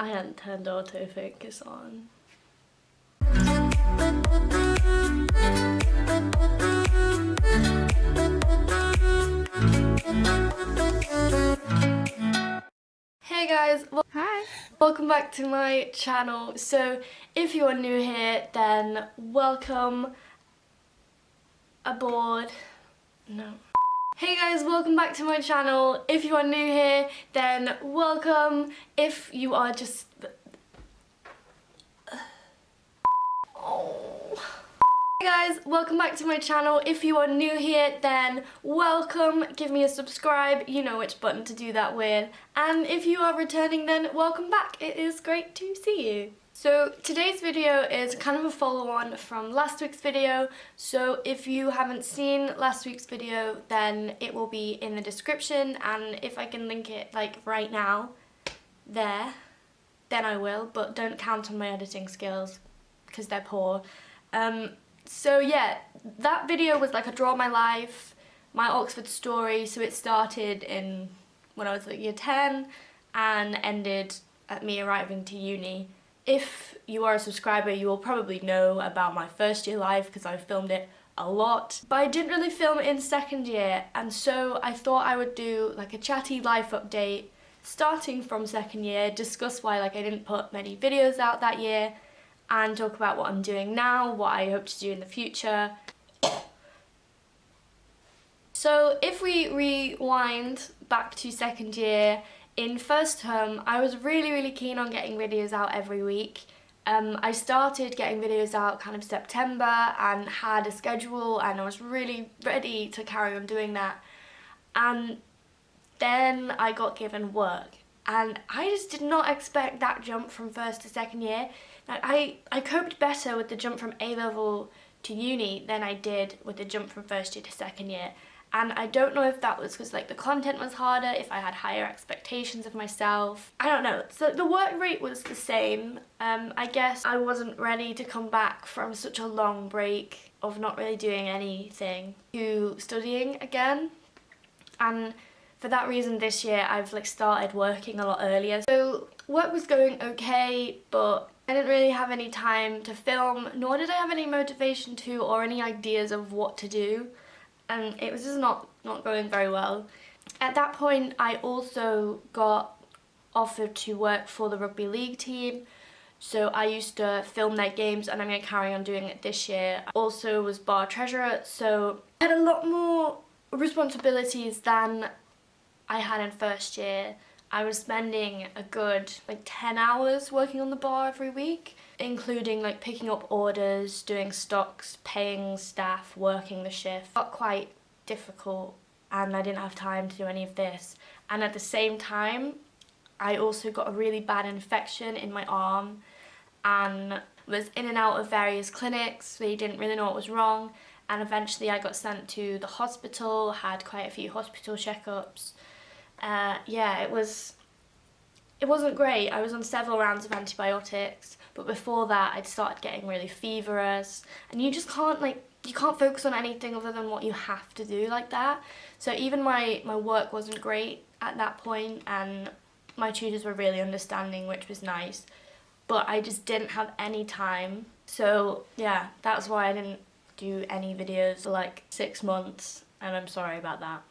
I hadn't turned autofocus on. Hey guys, Hi. welcome back to my channel. So if you are new here, then welcome aboard. No. Hey guys, welcome back to my channel. If you are new here, then welcome. If you are just... Oh. Hey guys, welcome back to my channel. If you are new here, then welcome. Give me a subscribe. You know which button to do that with. And if you are returning, then welcome back. It is great to see you. So today's video is kind of a follow-on from last week's video. So if you haven't seen last week's video, then it will be in the description, and if I can link it like right now there, then I will, but don't count on my editing skills because they're poor. So yeah, that video was like a draw my life, my Oxford story. So it started when I was like year 10 and ended at me arriving to uni. If you are a subscriber, you will probably know about my first year life because I filmed it a lot. But I didn't really film it in second year, and so I thought I would do like a chatty life update starting from second year, discuss why like I didn't put many videos out that year, and talk about what I'm doing now, what I hope to do in the future. So if we rewind back to second year, in first term, I was really keen on getting videos out every week. I started getting videos out kind of September and had a schedule, and I was really ready to carry on doing that. And then I got given work, and I just did not expect that jump from first to second year. I coped better with the jump from A-level to uni than I did with the jump from first year to second year. And I don't know if that was because like the content was harder, if I had higher expectations of myself. I don't know. So the work rate was the same. I guess I wasn't ready to come back from such a long break of not really doing anything to studying again. And for that reason this year I've like started working a lot earlier. So work was going okay, but I didn't really have any time to film, nor did I have any motivation to or any ideas of what to do. And it was just not going very well. At that point, I also got offered to work for the rugby league team. So I used to film their games, and I'm going to carry on doing it this year. I also was bar treasurer, so I had a lot more responsibilities than I had in first year. I was spending a good like 10 hours working on the bar every week, including like picking up orders, doing stocks, paying staff, working the shift. It got quite difficult, and I didn't have time to do any of this. And at the same time, I also got a really bad infection in my arm and was in and out of various clinics. They didn't really know what was wrong, and eventually I got sent to the hospital, had quite a few hospital checkups. Yeah, it wasn't great. I was on several rounds of antibiotics, but before that I'd started getting really feverish, and you just can't you can't focus on anything other than what you have to do like that. So even my work wasn't great at that point, and my tutors were really understanding, which was nice, but I just didn't have any time. So yeah, that's why I didn't do any videos for like 6 months, and I'm sorry about that.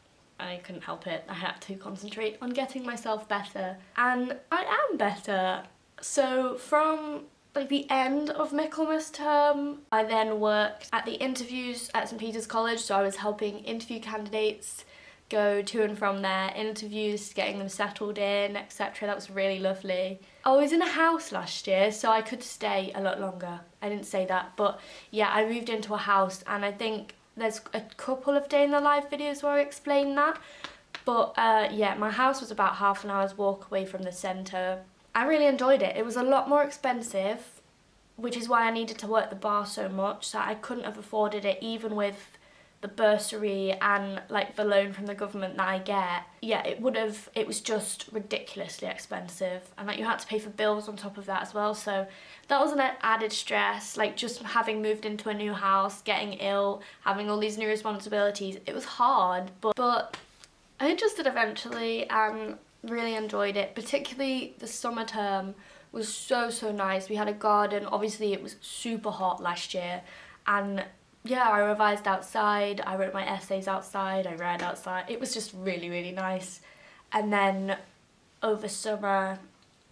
I couldn't help it. I had to concentrate on getting myself better, and I am better. So from like the end of Michaelmas term, I then worked at the interviews at St Peter's College. So I was helping interview candidates go to and from their interviews, getting them settled in, etc. That was really lovely. I was in a house last year, so I could stay a lot longer. I didn't say that, but yeah, I moved into a house, and I think there's a couple of day in the life videos where I explain that. But yeah, my house was about half an hour's walk away from the centre. I really enjoyed it. It was a lot more expensive, which is why I needed to work the bar so much, so I couldn't have afforded it even with the bursary and like the loan from the government that I get. Yeah, it was just ridiculously expensive, and like you had to pay for bills on top of that as well, so that was an added stress. Like just having moved into a new house, getting ill, having all these new responsibilities, it was hard, but I adjusted eventually and really enjoyed it, particularly the summer term was so nice. We had a garden. Obviously it was super hot last year, and yeah, I revised outside, I wrote my essays outside, I read outside. It was just really nice. And then over summer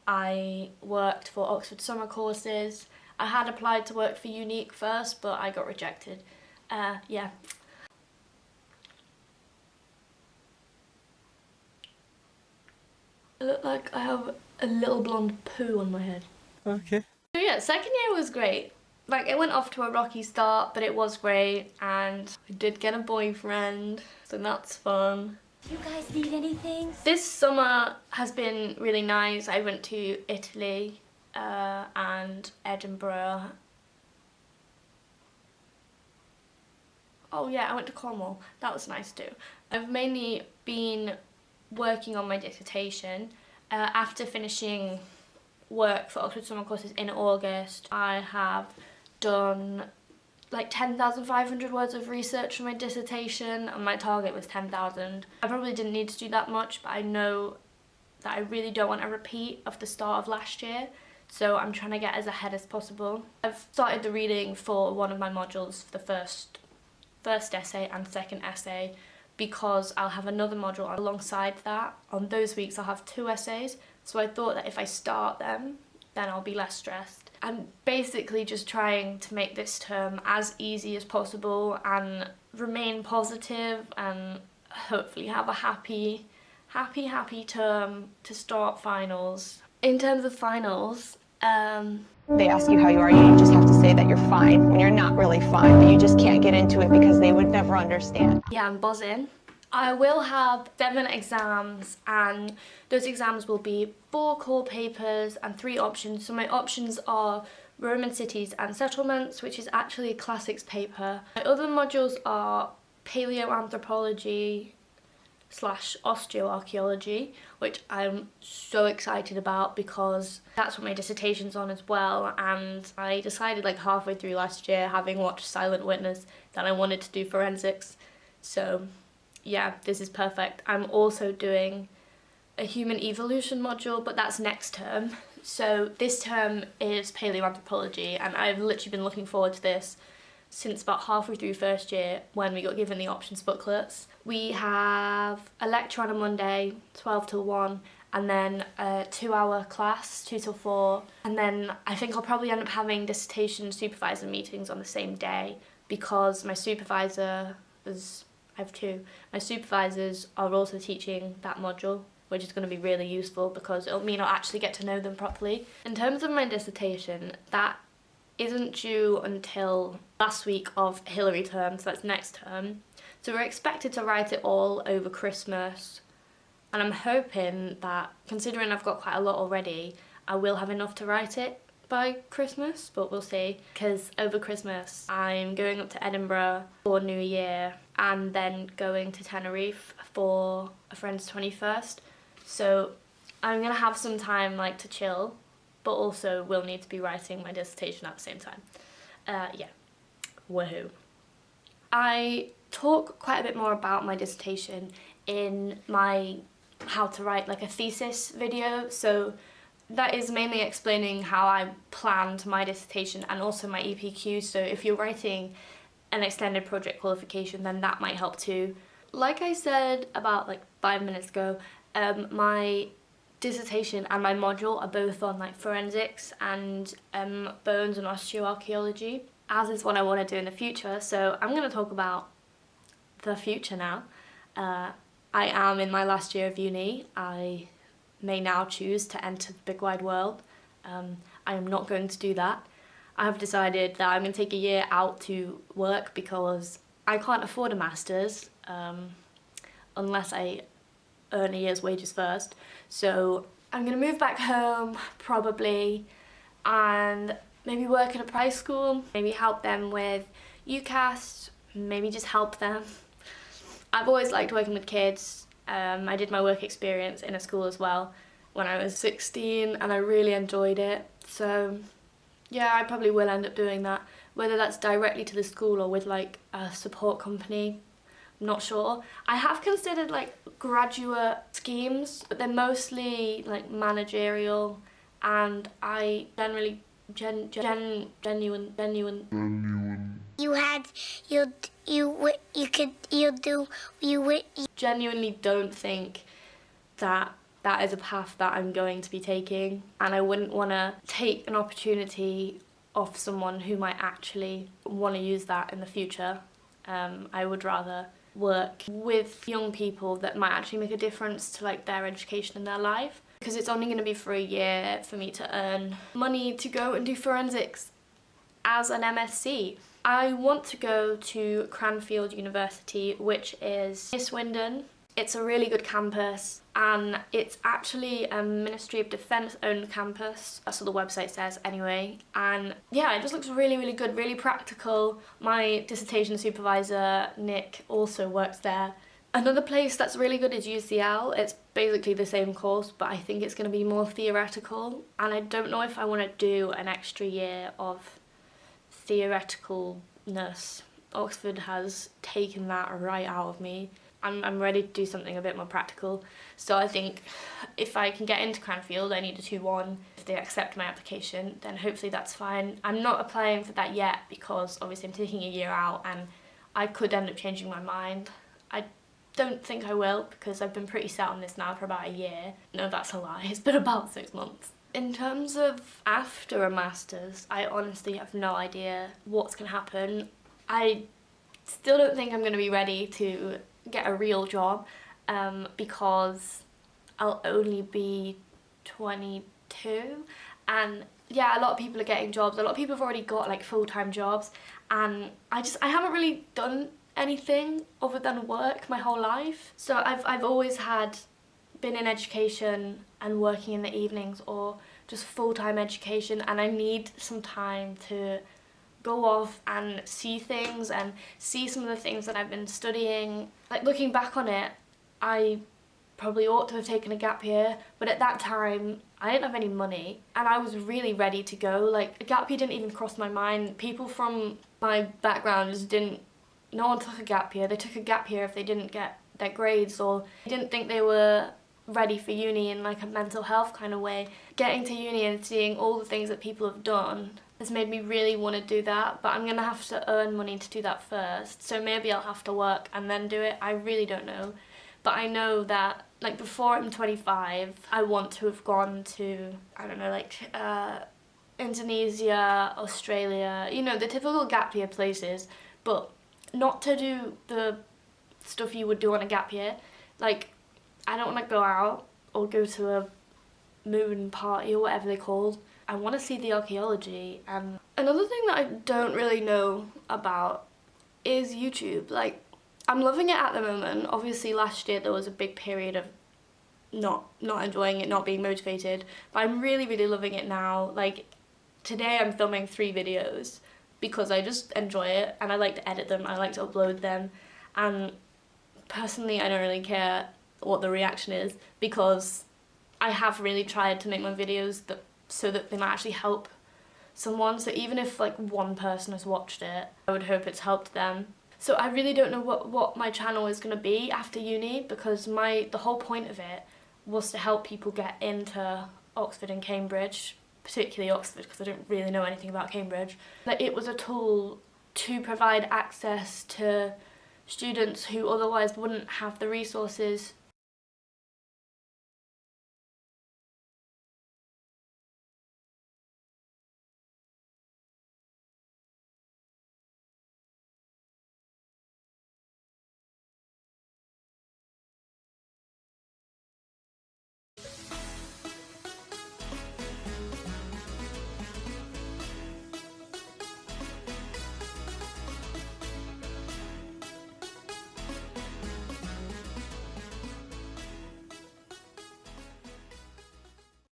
I worked for Oxford summer courses. I had applied to work for Unique first, but I got rejected. Yeah. I look like I have a little blonde poo on my head. Okay. So yeah, second year was great. Like, it went off to a rocky start, but it was great, and I did get a boyfriend, so that's fun. You guys need anything? This summer has been really nice. I went to Italy and Edinburgh. Oh yeah, I went to Cornwall. That was nice too. I've mainly been working on my dissertation. After finishing work for Oxford Summer Courses in August, I have done like 10,500 words of research for my dissertation, and my target was 10,000. I probably didn't need to do that much, but I know that I really don't want a repeat of the start of last year, so I'm trying to get as ahead as possible. I've started the reading for one of my modules for the first essay and second essay, because I'll have another module alongside that. On those weeks I'll have 2 essays, so I thought that if I start them, then I'll be less stressed. I'm basically just trying to make this term as easy as possible and remain positive and hopefully have a happy term to start finals. In terms of finals, they ask you how you are, you just have to say that you're fine when you're not really fine, but you just can't get into it because they would never understand. yeah, I'm buzzing. I will have 7 exams, and those exams will be 4 core papers and 3 options. So my options are Roman cities and settlements, which is actually a classics paper. My other modules are paleoanthropology / osteoarchaeology, which I'm so excited about because that's what my dissertation's on as well, and I decided like halfway through last year, having watched Silent Witness, that I wanted to do forensics. So yeah, this is perfect. I'm also doing a human evolution module, but that's next term. So this term is paleoanthropology, and I've literally been looking forward to this since about halfway through first year when we got given the options booklets. We have a lecture on a Monday, 12 till 1, and then a 2-hour class, 2 till 4. And then I think I'll probably end up having dissertation supervisor meetings on the same day, because my supervisor was, I have 2. My supervisors are also teaching that module, which is going to be really useful because it'll mean I'll actually get to know them properly. In terms of my dissertation, that isn't due until last week of Hilary term, so that's next term. So we're expected to write it all over Christmas, and I'm hoping that, considering I've got quite a lot already, I will have enough to write it by Christmas, but we'll see. Because over Christmas I'm going up to Edinburgh for New Year and then going to Tenerife for a friend's 21st. So I'm gonna have some time like to chill, but also will need to be writing my dissertation at the same time. Yeah, woohoo. I talk quite a bit more about my dissertation in my how to write like a thesis video, so that is mainly explaining how I planned my dissertation and also my EPQ, so if you're writing an extended project qualification then that might help too. Like I said about like 5 minutes ago, my dissertation and my module are both on like forensics and bones and osteoarchaeology, as is what I want to do in the future. So I'm going to talk about the future now. I am in my last year of uni. I may now choose to enter the big wide world. I am not going to do that. I have decided that I'm going to take a year out to work because I can't afford a master's unless I earn a year's wages first. So I'm going to move back home probably and maybe work in a private school, maybe help them with UCAS, maybe just help them. I've always liked working with kids. I did my work experience in a school as well when I was 16 and I really enjoyed it. So yeah, I probably will end up doing that, whether that's directly to the school or with like a support company. I'm not sure. I have considered like graduate schemes, but they're mostly like managerial and I generally genuine genuinely don't think that that is a path that I'm going to be taking, and I wouldn't want to take an opportunity off someone who might actually want to use that in the future. I would rather work with young people that might actually make a difference to like their education and their life, because it's only going to be for a year for me to earn money to go and do forensics as an MSc. I want to go to Cranfield University, which is near Swindon. It's a really good campus, and it's actually a Ministry of Defence owned campus. That's what the website says anyway. And yeah, it just looks really, really good, really practical. My dissertation supervisor, Nick, also works there. Another place that's really good is UCL. It's basically the same course, but I think it's going to be more theoretical. And I don't know if I want to do an extra year of theoreticalness. Oxford has taken that right out of me. I'm ready to do something a bit more practical. So I think if I can get into Cranfield, I need a 2-1. If they accept my application, then hopefully that's fine. I'm not applying for that yet because obviously I'm taking a year out and I could end up changing my mind. I don't think I will, because I've been pretty set on this now for about a year. No, that's a lie. It's been about 6 months. In terms of after a master's, I honestly have no idea what's going to happen. I still don't think I'm going to be ready to get a real job because I'll only be 22, and yeah, a lot of people are getting jobs. A lot of people have already got like full-time jobs, and I haven't really done anything other than work my whole life. So I've always been in education and working in the evenings, or just full-time education, and I need some time to go off and see things and see some of the things that I've been studying. Like, looking back on it, I probably ought to have taken a gap year, but at that time I didn't have any money and I was really ready to go. Like, a gap year didn't even cross my mind. People from my background just no one took a gap year. They took a gap year if they didn't get their grades, or they didn't think they were ready for uni in like a mental health kind of way. Getting to uni and seeing all the things that people have done has made me really want to do that, but I'm gonna have to earn money to do that first. So maybe I'll have to work and then do it. I really don't know. But I know that like before I'm 25, I want to have gone to, I don't know, like Indonesia, Australia, you know, the typical gap year places, but not to do the stuff you would do on a gap year. Like, I don't want to go out or go to a moon party or whatever they're called. I want to see the archaeology. And another thing that I don't really know about is YouTube. Like, I'm loving it at the moment. Obviously last year there was a big period of not enjoying it, not being motivated, but I'm really, really loving it now. Like, today I'm filming 3 videos because I just enjoy it and I like to edit them, I like to upload them, and personally I don't really care what the reaction is, because I have really tried to make my videos so that they might actually help someone. So even if like one person has watched it, I would hope it's helped them. So I really don't know what my channel is going to be after uni, because the whole point of it was to help people get into Oxford and Cambridge, particularly Oxford because I don't really know anything about Cambridge. Like, it was a tool to provide access to students who otherwise wouldn't have the resources